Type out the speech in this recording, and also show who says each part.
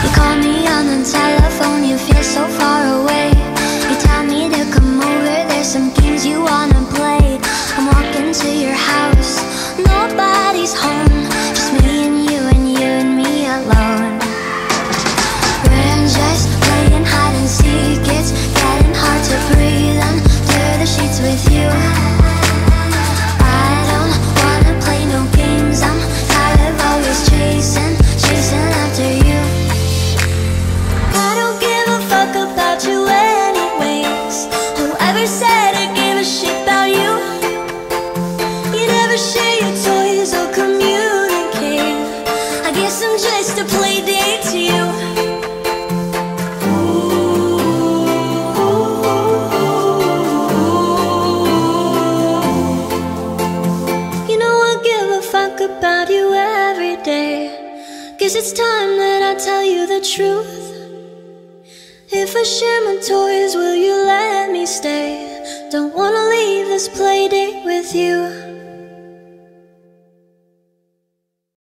Speaker 1: You call me on the telephone, you feel so far away. You tell me to come over, there's some games you wanna play. I'm walking to your house, nobody's home, just me and you and you and me alone. We're just playing hide and seek, it's getting hard to breathe under the sheets with you. I don't wanna play no games, I'm tired of always chasing after you. I don't give a fuck about you anyways. Whoever said I give a shit about you? You never share your toys or communicate. I guess I'm just a play date to you. You know I give a fuck about you every day. Guess it's time that I tell you the truth. If I share my toys, will you let me stay? Don't wanna leave this play date with you.